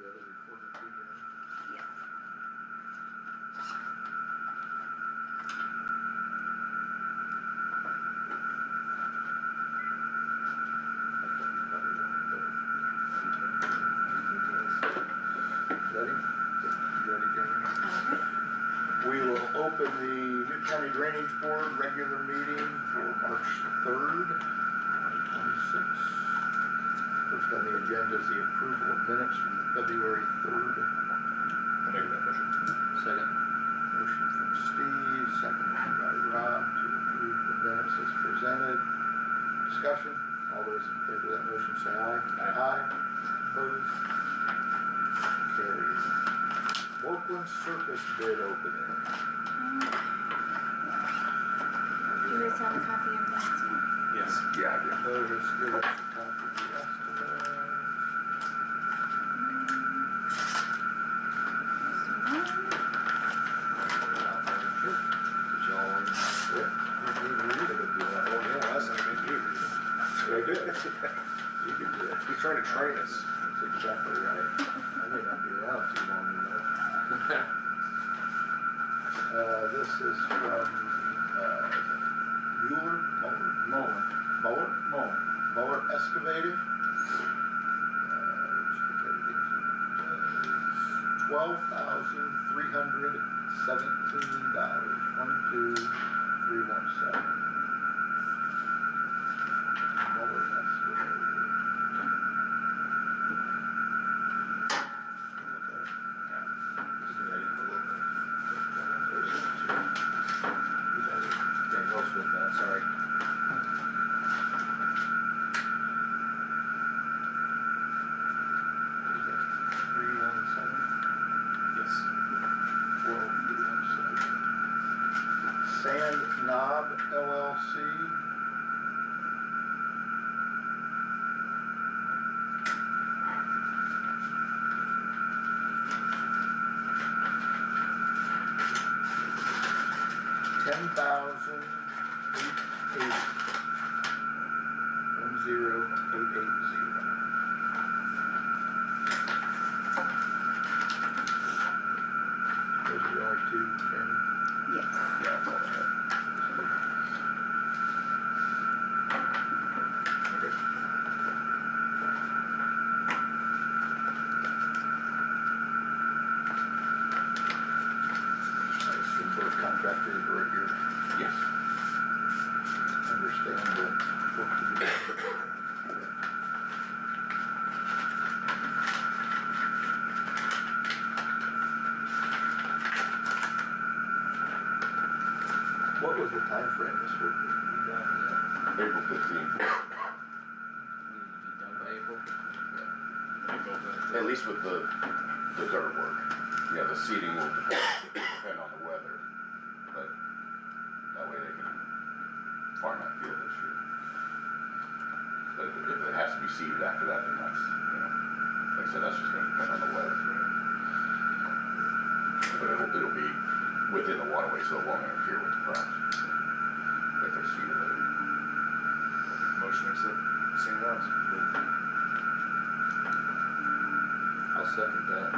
together before the weekend. Yeah. Ready? You ready, Jamie? Alright. We will open the Newton County Drainage Board regular meeting for March 3rd, 2026. First on the agenda is the approval of minutes from February 3rd. I'll make that motion. Second. Motion from Steve, seconded by Rob to approve the minutes as presented. Discussion? All those in favor of that motion say aye. Aye. Opposed? Carried. Oakland Circus bid opening. Do you guys have a copy of this? Yes. Yeah, I did. Notice, give us a copy of the estimate. Sure. Did y'all want to? Yeah, you can read it if you want. Oh, yeah, last time I made you read it. Very good. You can do it. You're trying to train us. That's exactly right. I may not be around too long, you know. This is from, Mueller Excavating. $12,317. 12317. Mueller Excavating. With that, sorry. Yes. Sand Knob LLC. $10,880. Those are the only two, Jamie? Yes. Yeah, that's all I have. Okay. I assume both contractors were here. Yes. Understand the work to be done. What was the time frame this work would be done? April 15th, Done by April? at least with the dirt work. Yeah, the seeding will depend on the weather, but that way they can farm that field this year. But if it has to be seeded after that, then that's, like I said, that's just gonna depend on the weather. But it'll be within the waterway, so it won't interfere with the crops if they're seeded later. Motion accept. St. John's. I'll second that.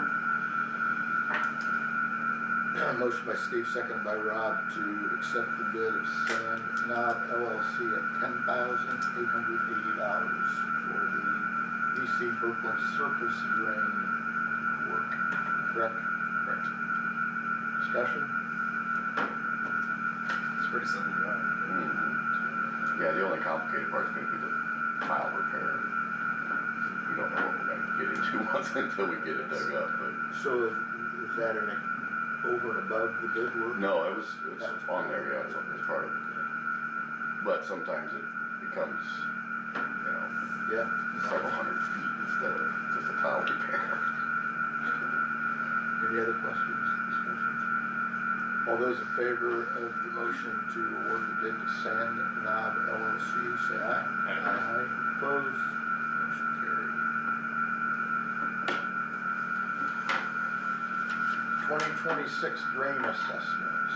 Motion by Steve, seconded by Rob to accept the bid of Sand Knob LLC at $10,880 for the DC Brooklyn Circus drain work. Correct? Correct. Discussion? It's pretty simple job. Yeah, the only complicated part is going to be the tile repair. We don't know what we're going to get into once until we get it dug up. But So is that over and above the bid work? no, it was on there. Yeah, it's part of it. But sometimes it becomes, Yeah. several hundred feet instead of just a tile repair. Any other questions, discussion? All those in favor of the motion to award the bid to Sand Knob LLC, say aye. Aye. Opposed? Motion carried. 2026 drain assessments.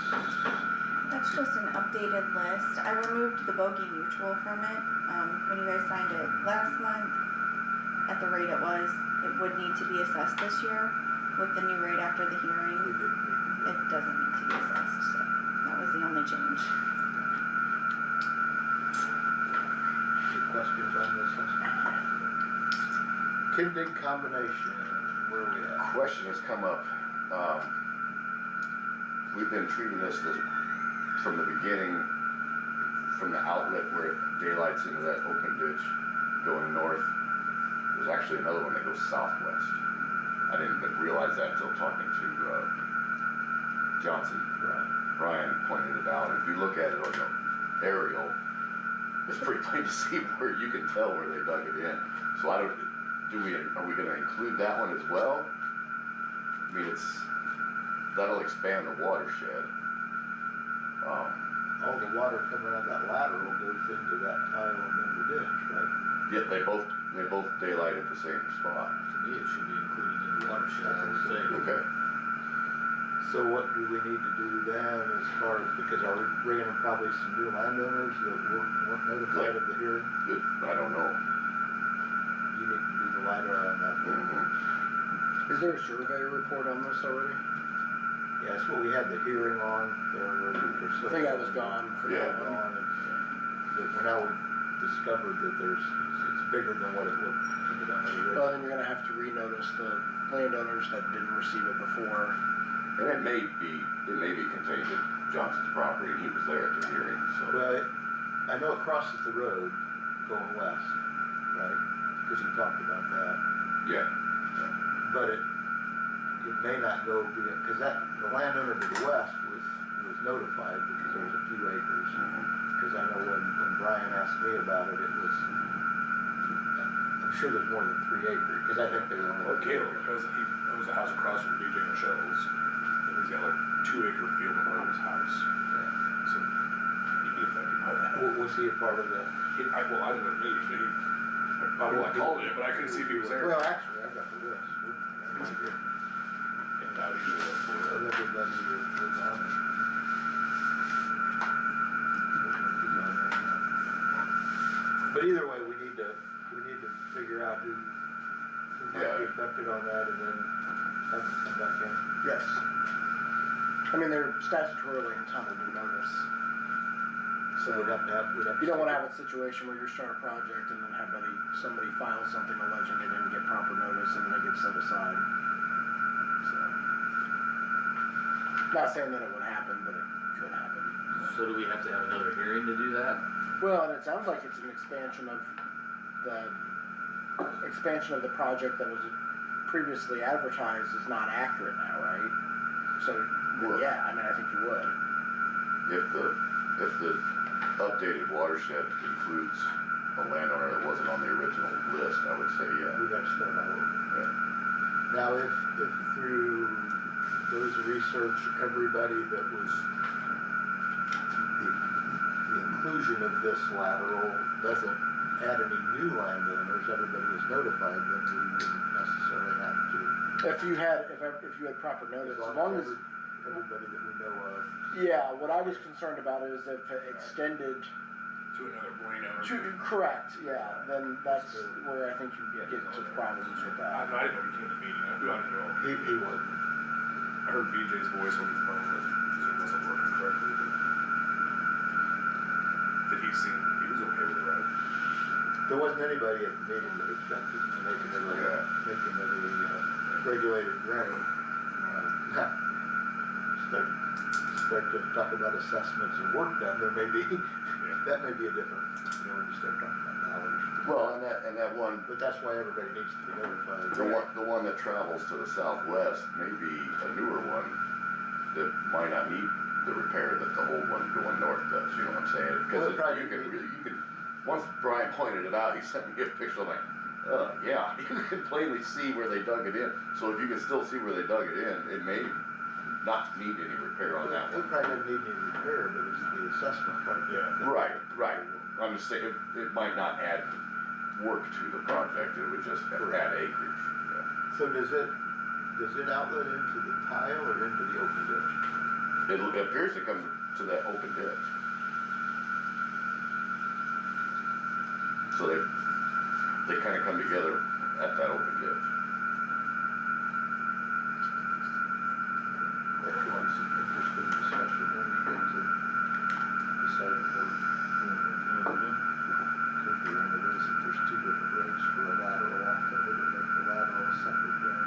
That's just an updated list. I removed the Bogey Mutual from it, when you guys signed it last month, at the rate it was. it would need to be assessed this year with the new rate after the We hearing. didn't need to It doesn't need to be assessed, so that was the only change. Any questions on this one? Kindig combination, where are we at? Question has come up, we've been treating this from the beginning, from the outlet where it daylights into that open ditch going north. There's actually another one that goes southwest. I didn't realize that until talking to, Johnson. Right. Brian pointed it out. If you look at it on the aerial, it's pretty plain to see where you can tell where they dug it in. So are we gonna include that one as well? I mean, that'll expand the watershed. All the water coming out of that lateral goes into that tile and then the ditch, right? Yet they both daylight at the same spot. To me, it should be included in the watershed, I would say. Okay. So what do we need to do then as far as, because are we bringing in probably some new landowners that weren't notified of the hearing? I don't know. You need to do the LiDAR on that. Mhm. Is there a survey report on this already? Yeah, that's what we had the hearing on, there were. I think I was gone for Yeah. that one. But now we discovered that it's bigger than what it looked. Well, then you're gonna have to renotice the landowners that didn't receive it before. And it may be contained in Johnson's property, and he was there at the hearing, so. Well, I know it crosses the road going west, right? Because you talked about that. Yeah. But it may not go, because the landowner to the west was notified because there was a few acres. Because I know when Brian asked me about it, I'm sure there's more than 3 acres, because I think they were only. Well, Caleb owns a house across from BJ Michelle's, and he's got like 2-acre field in front of his house, Yeah. so he'd be affected by that. Was he a part of the? I didn't know the meeting, but I called him, but I couldn't see if he was there. Well, actually, I got the list. And now he showed up for it. Of everybody that was on it. But either way, we need to figure out who might be affected on that and then have them come back in. Yes. I mean, they're statutorily entitled to notice. So we'd have to. You don't wanna have a situation where you start a project and then somebody files something alleging they didn't get proper notice and then it gets set aside. So. Not saying that it would happen, but it could happen. So do we have to have another hearing to do that? Well, and it sounds like it's an expansion of the project that was previously advertised is not accurate now, right? So, Well- yeah, I mean, I think you would. If the updated watershed includes a landowner that wasn't on the original list, I would say, yeah. We'd have to start all over. Yeah. Now, if through those research, everybody that was, the inclusion of this lateral doesn't add any new landowners, everybody was notified, then we wouldn't necessarily have to. If you had proper notice, as long as, Everybody that we know of. yeah, what I was concerned about is if it extended To another Bueno. correct, yeah, then that's where I think you get into problems with I that. didn't know he came to the meeting, I didn't know. He wasn't. I heard BJ's voice on the phone, but Zoom wasn't working correctly, but. Did he seem, he was okay with it, right? There wasn't anybody at the meeting that objected to making it a regulated drain. Start to talk about assessments and work done, that may be a different, when you start talking about dollars. Well, and that one, But that's why everybody needs to be notified. the one that travels to the southwest may be a newer one that might not need the repair that the old one going north does, you know what I'm saying? Well, it Because probably you can, once Brian pointed it out, he sent me a picture, I'm like, yeah, you can plainly see where they dug it in. So if you can still see where they dug it in, it may not need any repair on that It one. probably didn't need any repair, but it's the assessment part. Right. I'm just saying, it might not add work to the project, it would just add acreage. So does it outlet into the tile or into the open ditch? It appears to come to that open ditch. So they kind of come together at that open ditch. an interesting discussion when we get to deciding what could be one of those, if there's two different rates for a lateral off the hood, or make the lateral a separate drain.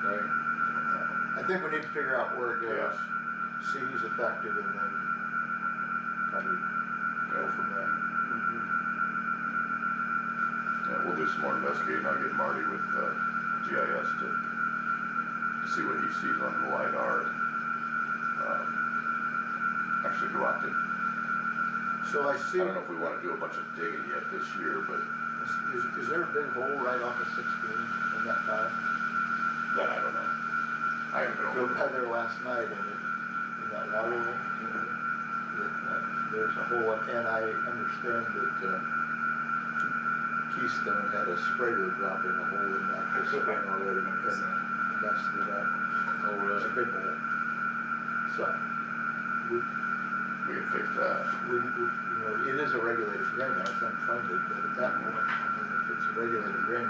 Right. I think we need to figure out where it goes, Yeah. see who's affected, and then probably go from there. Yeah, we'll do some more investigating. I'll get Marty with, GIS to see what he sees on the LiDAR. Actually go out to, So I see, I don't know if we wanna do a bunch of digging yet this year, but is there a big hole right off of 16 in that tile? that I don't know. I haven't been Drove over by there. there last night and in that water hole, there's a hole, and I understand that Keystone had a sprayer drop in a hole in that this spring already and messed it up. Oh, It's a really? big hole. So, We can fix that. you know, it is a regulated drain now, it's unfunded, but at that point, I mean, if it's a regulated drain,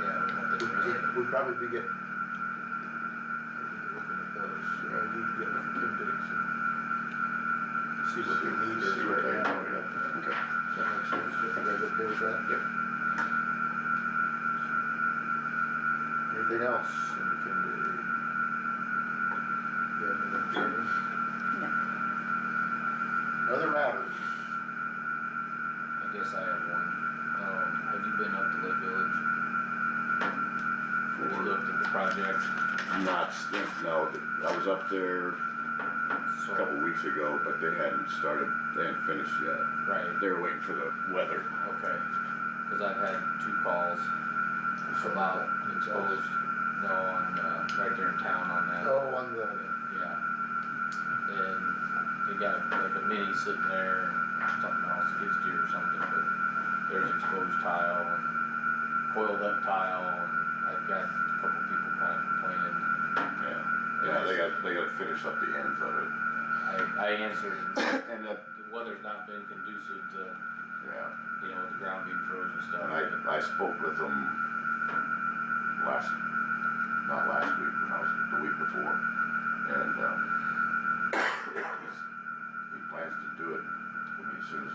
Yeah, we have to raise it. we'd probably be getting, looking at those, you know, we get with Tim Diggs and see what the need is See what they right now. know, yeah. Okay. Does that make sense? You guys okay with that? Yep. Anything else in the community? You have anything, Jamie? No. Other matters? I guess I have one. Have you been up to Lake Village? Have you looked at the project? Not, no, I was up there So, a couple weeks ago, but they hadn't started, they hadn't finished yet. right, They were waiting for the weather. okay. Cause I've had 2 calls about exposed, no, on, right there in town on that. Oh, on the, Yeah. And they got like a mini sitting there, something else, skid steer or something, but there's exposed tile and coiled up tile, and I've got a couple people kind of complaining. Yeah. Yeah, they gotta finish up the ends of it. I answered, And that, the weather's not been conducive to, yeah, you know, with the ground being frozen and stuff. and I spoke with them not last week, when I was, the week before. And, he plans to do it, I mean, as soon as,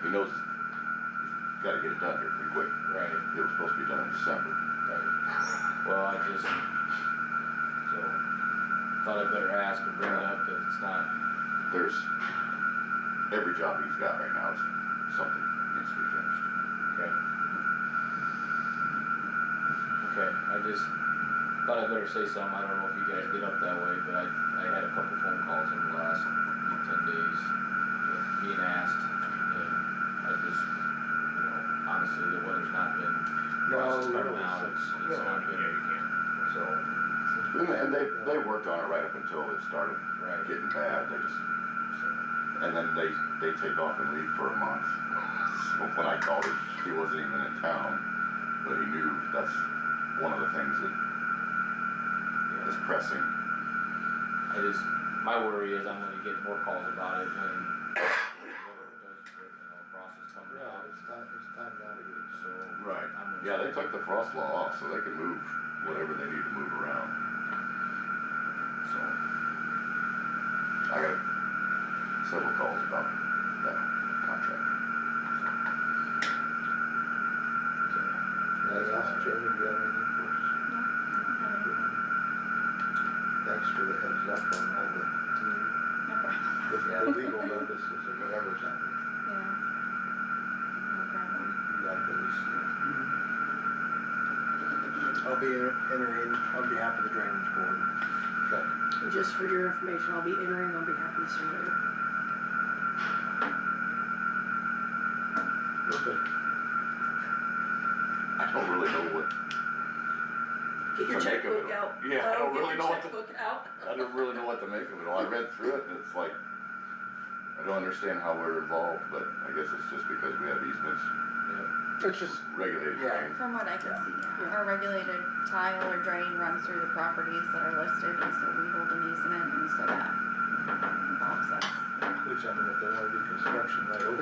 he knows he's gotta get it done here pretty quick. Right, It was supposed to be done in December. right. Well, I just, so, thought I'd better ask and bring it up, cause it's not, There's, every job he's got right now is something needs to be finished. okay. Okay, I just thought I'd better say something, I don't know if you guys get up that way, but I had a couple phone calls in the last 10 days, being asked, and I just, you know, honestly, the weather's not been, frost is coming out, it's not Yeah, been, you can't. so, And they worked on it right up until it started right, getting bad, they just, so, and then they take off and leave for a month. So when I called him, he wasn't even in town, but he knew that's one of the things that yeah. is pressing. I just, my worry is I'm gonna get more calls about it when, the weather does, you know, frost is coming yeah, out, it's time now to get it. so. Right. I'm gonna Yeah, they start- took the frost law off so they can move whatever they need to move around. So, I got several calls about that contract. okay. Anything else, Jamie, do you have anything for us? No, I don't have any. Thanks for the heads up on all No problem. the legal notices or whatever's happening. Yeah. No problem. You got those. I'll be entering on behalf of the drainage board. Okay. And just for your information, I'll be entering on behalf of the surveyor. Perfect. I don't really know what, Get your To make of checkbook it. out. Yeah, I don't Get really your know what to- checkbook out. I don't really know what to make of it all. I read through it and it's like, I don't understand how we're involved, but I guess it's just because we have easements, It's just, regulated Yeah. drain. From what I can see, yeah. Our regulated tile or drain runs through the properties that are listed, and so we hold an easement, and so that involves us. Which, I mean, if they wanna do construction right over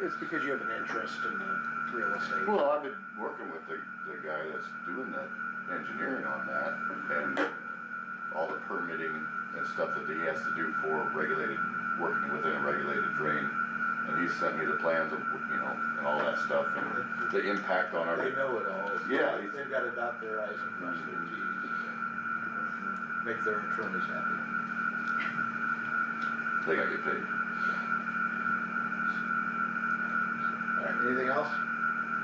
it's because you have an interest in the real estate. Well, I've been working with the guy that's doing the engineering on that, and all the permitting and stuff that he has to do for regulated, working within a regulated drain. And he sent me the plans of, you know, and all that stuff and the impact on our. They know it all. Yeah. They've got to dot their i's and cross their t's. Make their attorneys happy. They gotta get paid. All right, anything else?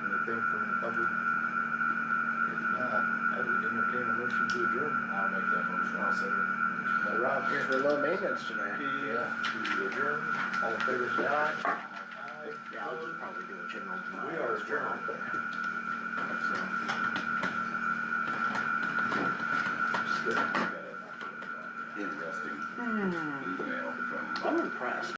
Anything from the public? If not, I would entertain a motion to adjourn. I'll make that motion. I'll say it. By Rob, Here's for low maintenance today. Yeah. to adjourn. All in favor, say aye. Aye. Yeah, I'll just probably do a general denial. We are adjourned. Interesting email from. I'm impressed.